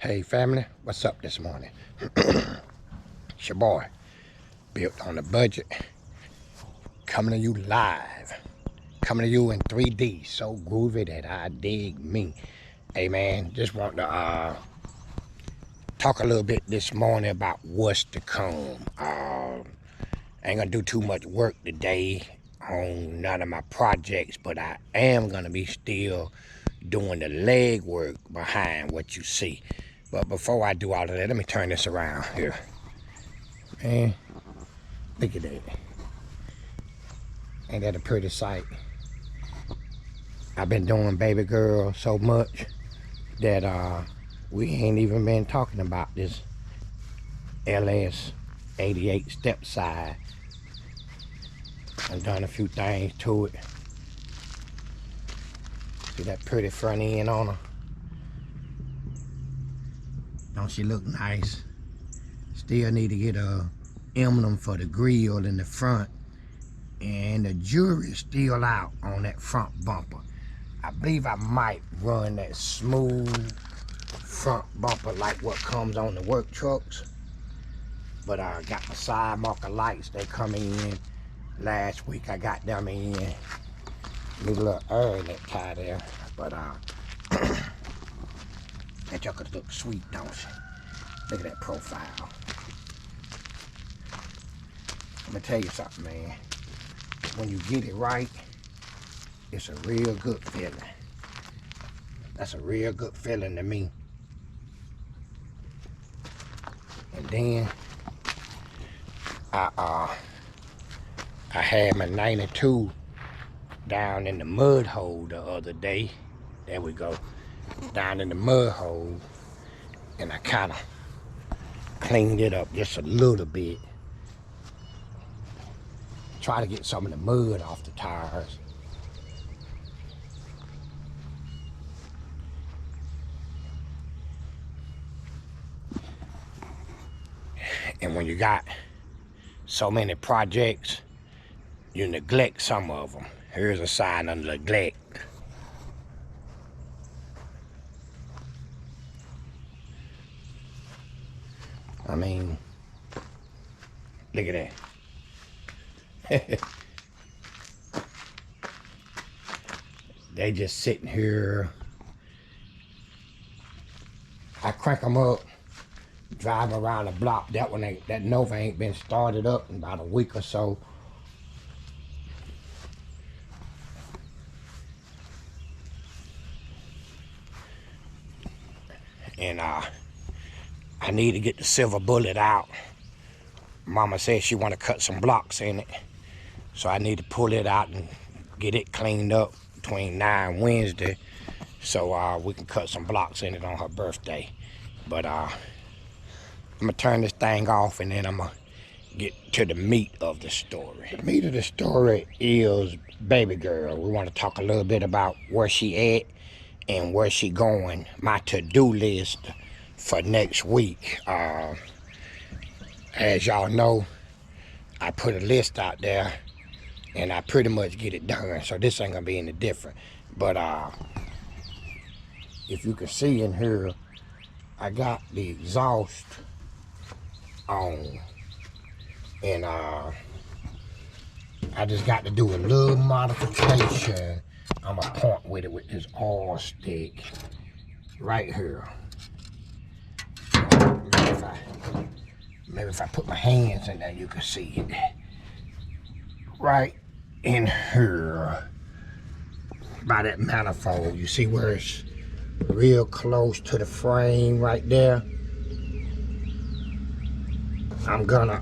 Hey family, what's up this morning? It's your boy, built on a budget, coming to you live, coming to you in 3D, so groovy that I dig me. Hey man, just want to talk a little bit this morning about what's to come. Ain't gonna do too much work today on none of my projects, but I am gonna be still doing the leg work behind what you see. But before I do all of that, let me turn this around here. Man, look at that. Ain't that a pretty sight? I've been doing baby girl so much that we ain't even been talking about this LS 88 step side. I've done a few things to it. See that pretty front end on her? Don't she look nice? Still need to get a emblem for the grill in the front, and the jury's still out on that front bumper. I believe I might run that smooth front bumper like what comes on the work trucks, but I got my side marker lights. They come in last week. I got them in. Need a little air in that car there, but that joker look sweet, don't she? Look at that profile. I'm gonna tell you something, man. When you get it right, it's a real good feeling. That's a real good feeling to me. And then I had my 92 down in the mud hole the other day. There we go. Down in the mud hole, and I kind of cleaned it up just a little bit. Try to get some of the mud off the tires. And when you got so many projects, you neglect some of them. Here's a sign of neglect. I mean, look at that. They just sitting here. I crank them up, drive around the block. That Nova ain't been started up in about a week or so. And I need to get the silver bullet out. Mama said she want to cut some blocks in it, so I need to pull it out and get it cleaned up between now and Wednesday, so we can cut some blocks in it on her birthday. But I'm gonna turn this thing off, and then I'm gonna get to the meat of the story. The meat of the story is baby girl. We want to talk a little bit about where she at and where she going. My to-do list for next week. As y'all know, I put a list out there and I pretty much get it done, so this ain't gonna be any different. But if you can see in here, I got the exhaust on, and I just got to do a little modification. I'm gonna point with it with this oil stick right here. Maybe if I put my hands in there, you can see it. Right in here, by that manifold. You see where it's real close to the frame right there? I'm gonna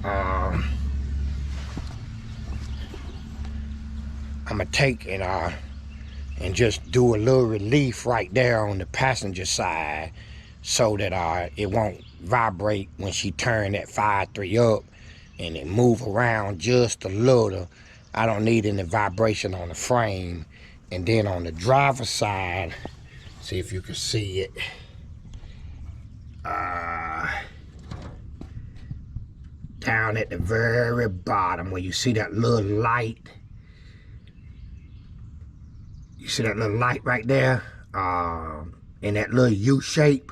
take and just do a little relief right there on the passenger side, so that it won't vibrate when she turn that 5.3 up and it move around just a little. I don't need any vibration on the frame. And then on the driver's side, see if you can see it. Down at the very bottom where you see that little light. You see that little light right there? In that little U shape?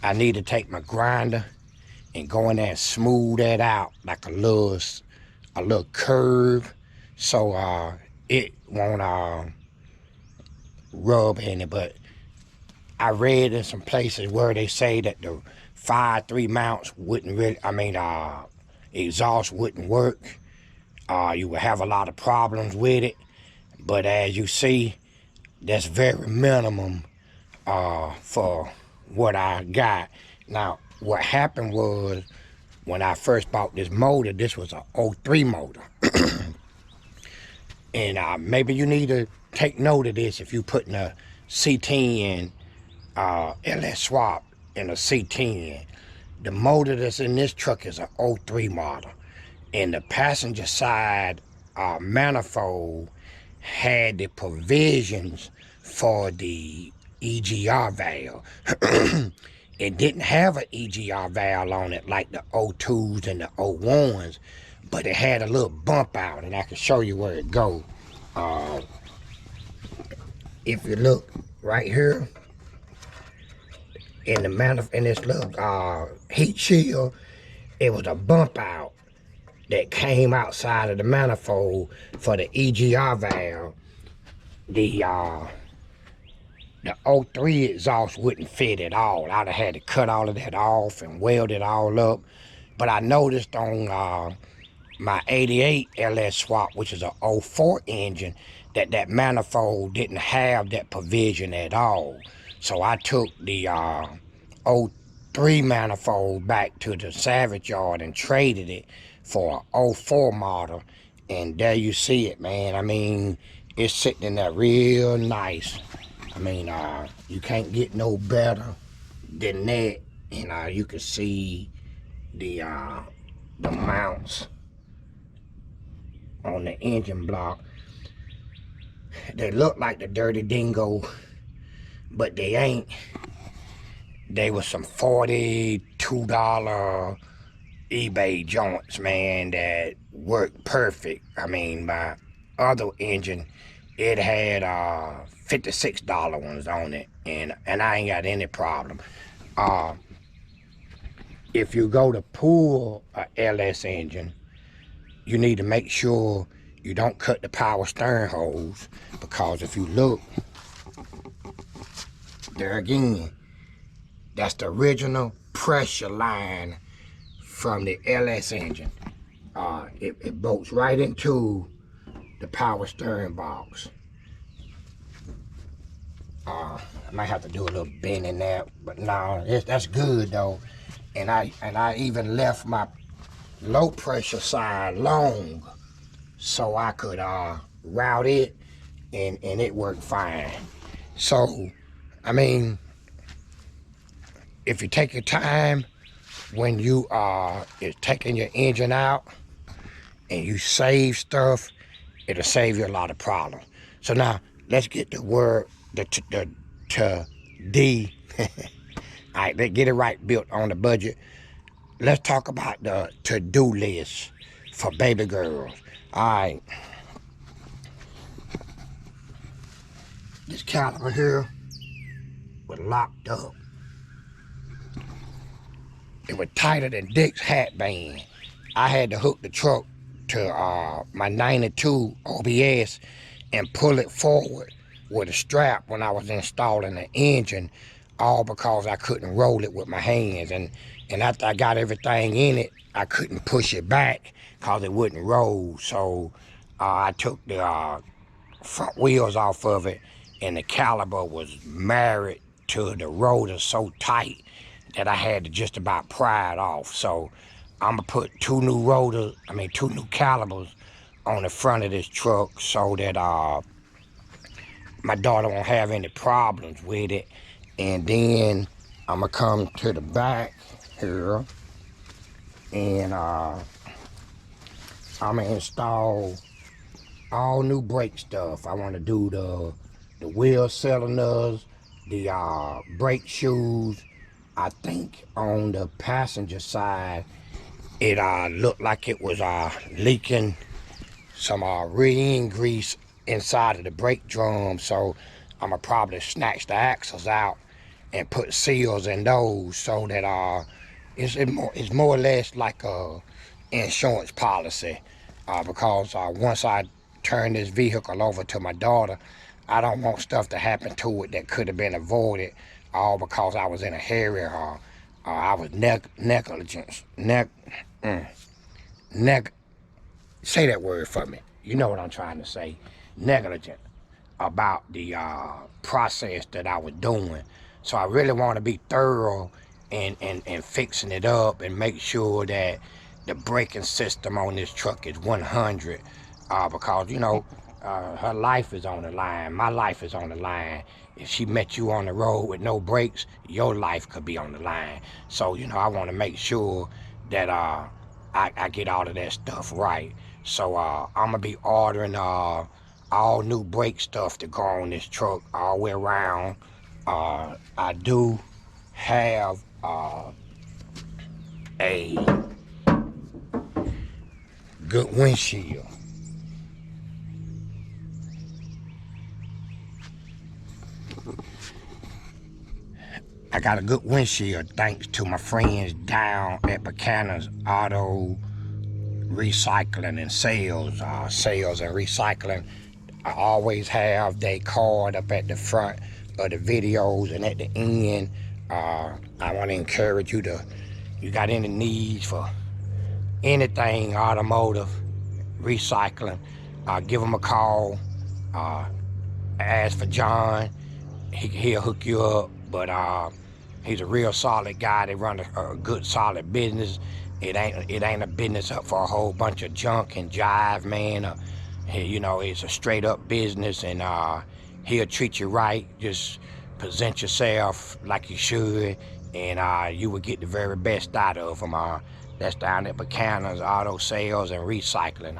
I need to take my grinder and go in there and smooth that out like a little curve, so it won't rub in it. But I read in some places where they say that the 5.3 mounts wouldn't really, exhaust wouldn't work. You would have a lot of problems with it. But as you see, that's very minimum for what I got. Now, what happened was when I first bought this motor, this was a '03 motor. And maybe you need to take note of this if you're putting a C10 LS swap in a C10. The motor that's in this truck is an '03 model. And the passenger side manifold had the provisions for the EGR valve. It didn't have an EGR valve on it like the '02s and the '01s, but it had a little bump out, and I can show you where it goes. If you look right here in this little heat shield, it was a bump out that came outside of the manifold for the EGR valve. The '03 exhaust wouldn't fit at all. I'd have had to cut all of that off and weld it all up. But I noticed on my '88 LS swap, which is a '04 engine, that manifold didn't have that provision at all. So I took the '03 manifold back to the salvage yard and traded it for a '04 model. And there you see it, man. I mean, it's sitting in there real nice. I mean, you can't get no better than that. And you can see the mounts on the engine block. They look like the Dirty Dingo, but they ain't. They was some $42 eBay joints, man, that worked perfect. I mean, my other engine, it had $56 ones on it, and I ain't got any problem. If you go to pull a LS engine, you need to make sure you don't cut the power steering hose, because if you look, there again, that's the original pressure line from the LS engine. It bolts right into the power steering box. I might have to do a little bend in there, but no, that's good though. And I even left my low pressure side long so I could route it, and it worked fine. So, I mean, if you take your time when you is taking your engine out and you save stuff, it'll save you a lot of problems. So now let's get to word to D. All right, let's get it right, built on the budget. Let's talk about the to-do list for baby girls. All right, this caliper here was locked up. It was tighter than Dick's hat band. I had to hook the truck to my 92 OBS and pull it forward with a strap when I was installing the engine, all because I couldn't roll it with my hands. And after I got everything in it, I couldn't push it back because it wouldn't roll. So I took the front wheels off of it, and the caliper was married to the rotor so tight that I had to just about pry it off. So I'm gonna put two new calipers on the front of this truck so that my daughter won't have any problems with it. And then I'm gonna come to the back here, and I'm gonna install all new brake stuff. I want to do the wheel cylinders, the brake shoes. I think on the passenger side, it looked like it was leaking some rear-end grease inside of the brake drum. So I'm gonna probably snatch the axles out and put seals in those so that it's more or less like a insurance policy, because once I turn this vehicle over to my daughter, I don't want stuff to happen to it that could have been avoided, all because I was in a hurry or I was negligent. Say that word for me. You know what I'm trying to say. Negligent about the process that I was doing. So I really want to be thorough and fixing it up and make sure that the braking system on this truck is 100, because her life is on the line, my life is on the line. If she met you on the road with no brakes, your life could be on the line. So I want to make sure that I get all of that stuff right. So I'm gonna be ordering all new brake stuff to go on this truck all the way around. I do have a good windshield. I got a good windshield thanks to my friends down at Buchanan's Auto Recycling and Sales and Recycling. I always have their card up at the front of the videos, and at the end, I want to encourage you got any needs for anything automotive, recycling, give them a call, ask for John. He'll hook you up, but he's a real solid guy. They run a good solid business. It ain't a business up for a whole bunch of junk and jive, man. It's a straight up business, and he'll treat you right. Just present yourself like you should, and you will get the very best out of him. That's down at Buchanan's Auto Sales and Recycling.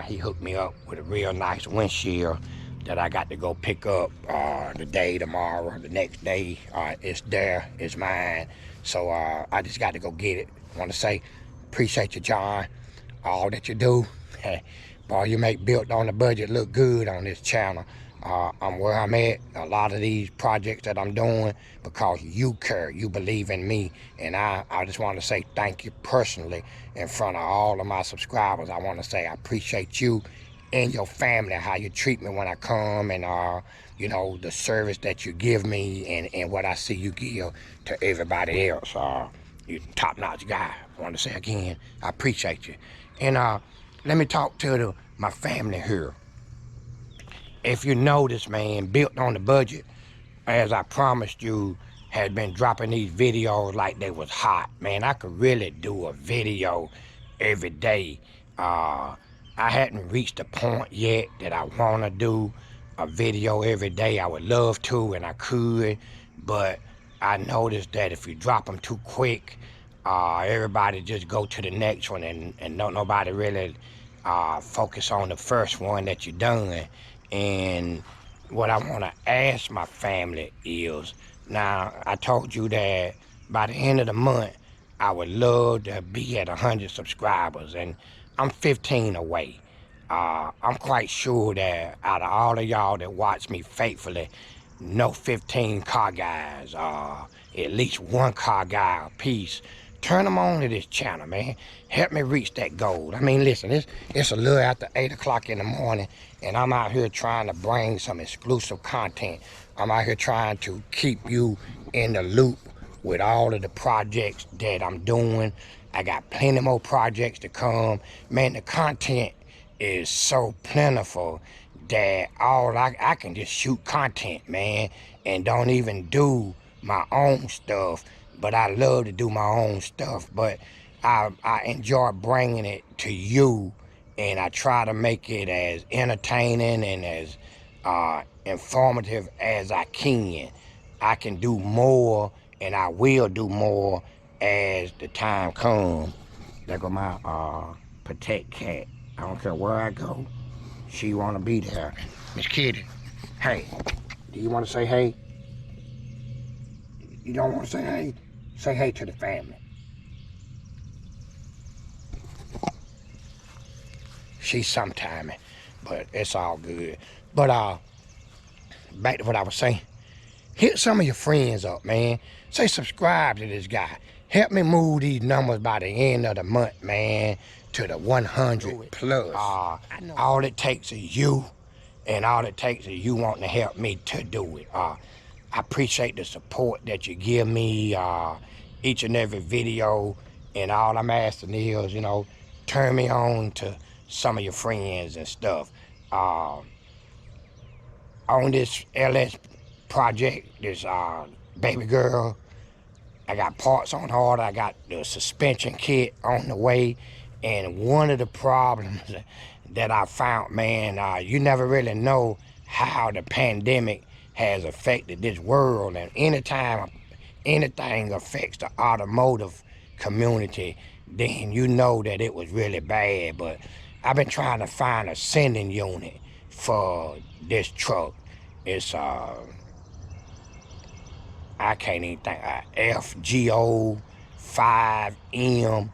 He hooked me up with a real nice windshield that I got to go pick up the day tomorrow, the next day. It's there, it's mine. So I just got to go get it. I want to say, appreciate you, John, all that you do. Boy, you make Built on the Budget look good on this channel. I'm where I'm at, a lot of these projects that I'm doing, because you care, you believe in me, and I just want to say thank you personally in front of all of my subscribers. I want to say I appreciate you and your family, how you treat me when I come, and the service that you give me, and what I see you give to everybody else. You're a top-notch guy. I want to say again, I appreciate you. And let me talk to my family here. If you notice, man, Built on the Budget, as I promised you, had been dropping these videos like they was hot. Man, I could really do a video every day. I hadn't reached the point yet that I want to do a video every day. I would love to, and I could, but I noticed that if you drop them too quick, everybody just go to the next one, and nobody really focus on the first one that you done. And what I want to ask my family is, now I told you that by the end of the month I would love to be at 100 subscribers, and I'm 15 away. I'm quite sure that out of all of y'all that watch me faithfully, no 15 car guys, at least one car guy a piece, turn them on to this channel, man. Help me reach that goal. I mean, listen, it's a little after 8 o'clock in the morning, and I'm out here trying to bring some exclusive content. I'm out here trying to keep you in the loop with all of the projects that I'm doing. I got plenty more projects to come. Man, the content is so plentiful that I can just shoot content, man, and don't even do my own stuff. But I love to do my own stuff, but I enjoy bringing it to you, and I try to make it as entertaining and as informative as I can. I can do more, and I will do more as the time comes. There go my Protect cat. I don't care where I go, she wanna be there. Miss Kitty, hey, do you wanna say hey? You don't wanna say hey? Say hey to the family. She's sometiming, but it's all good. But back to what I was saying. Hit some of your friends up, man. Say subscribe to this guy. Help me move these numbers by the end of the month, man, to the 100 plus. All it takes is you, and all it takes is you wanting to help me to do it. I appreciate the support that you give me each and every video, and all I'm asking is, turn me on to some of your friends and stuff. On this LS project, this baby girl, I got parts on order. I got the suspension kit on the way. And one of the problems that I found, man, you never really know how the pandemic has affected this world. And anytime anything affects the automotive community, then you know that it was really bad. But I've been trying to find a sending unit for this truck. It's I can't even think, FGO 5M.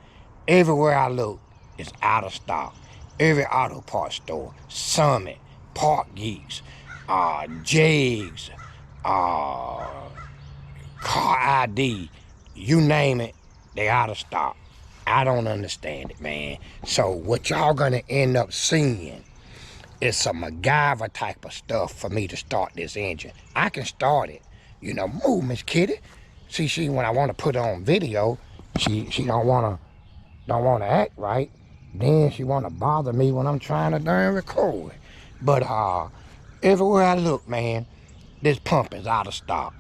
Everywhere I look, it's out of stock. Every auto parts store, Summit, Park Geeks, Jigs, Car ID, you name it, they out of stock. I don't understand it, man. So what y'all gonna end up seeing is some MacGyver type of stuff for me to start this engine. I can start it. Move, Miss Kitty. See, when I want to put it on video, she don't wanna act right. Then she wanna bother me when I'm trying to darn record. But everywhere I look, man, this pump is out of stock.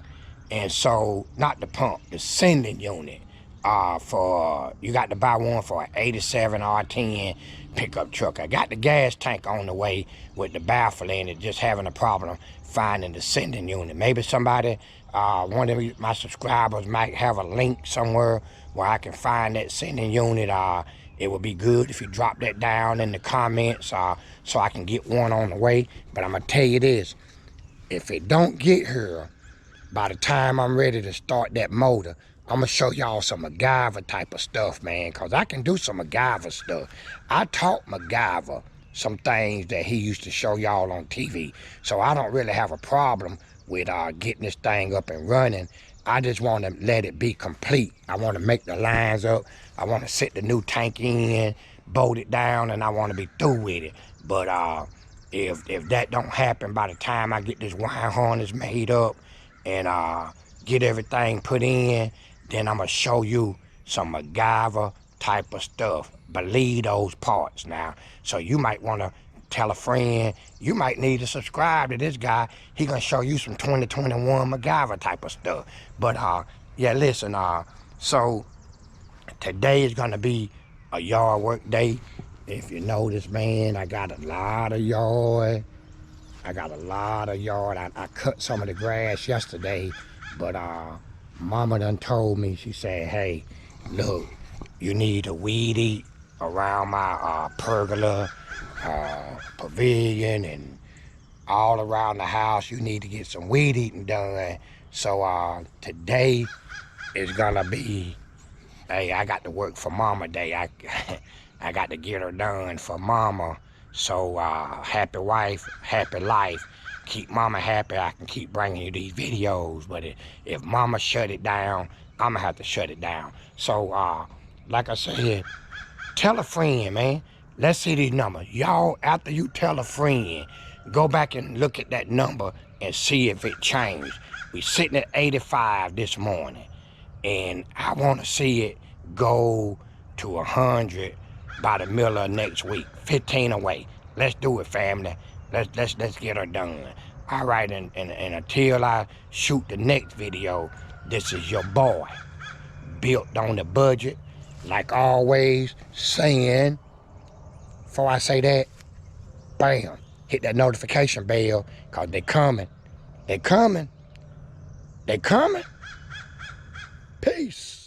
And so, not the pump, the sending unit. You got to buy one for an 87 R10 pickup truck. I got the gas tank on the way with the baffle in it, just having a problem finding the sending unit. Maybe somebody, one of my subscribers might have a link somewhere where I can find that sending unit. It would be good if you drop that down in the comments so I can get one on the way. But I'm gonna tell you this, if it don't get here by the time I'm ready to start that motor, I'm gonna show y'all some MacGyver type of stuff, man, because I can do some MacGyver stuff. I taught MacGyver some things that he used to show y'all on TV, so I don't really have a problem with getting this thing up and running. I just want to let it be complete. I want to make the lines up. I want to set the new tank in, bolt it down, and I want to be through with it. But if that don't happen by the time I get this wire harness made up and get everything put in, then I'm gonna show you some MacGyver type of stuff. Believe those parts now. So you might wanna tell a friend, you might need to subscribe to this guy. He gonna show you some 2021 MacGyver type of stuff. But yeah, listen, so today is gonna be a yard work day. If you notice, man, I got a lot of yard. I cut some of the grass yesterday, but Mama done told me, she said, hey, look, you need to weed eat around my pergola, pavilion, and all around the house. You need to get some weed eating done. So today is gonna be, hey, I got to work for Mama Day. I got to get her done for Mama. So happy wife, happy life. Keep Mama happy, I can keep bringing you these videos. But if Mama shut it down, I'ma have to shut it down. So like I said, tell a friend, man. Let's see these numbers. Y'all, after you tell a friend, go back and look at that number and see if it changed. We sitting at 85 this morning, and I want to see it go to 100 by the middle of next week. 15 away. Let's do it, family. Let's get her done. All right, and until I shoot the next video, this is your boy, built on the budget, like always, saying, before I say that, bam, hit that notification bell, cause they coming. They coming. Peace.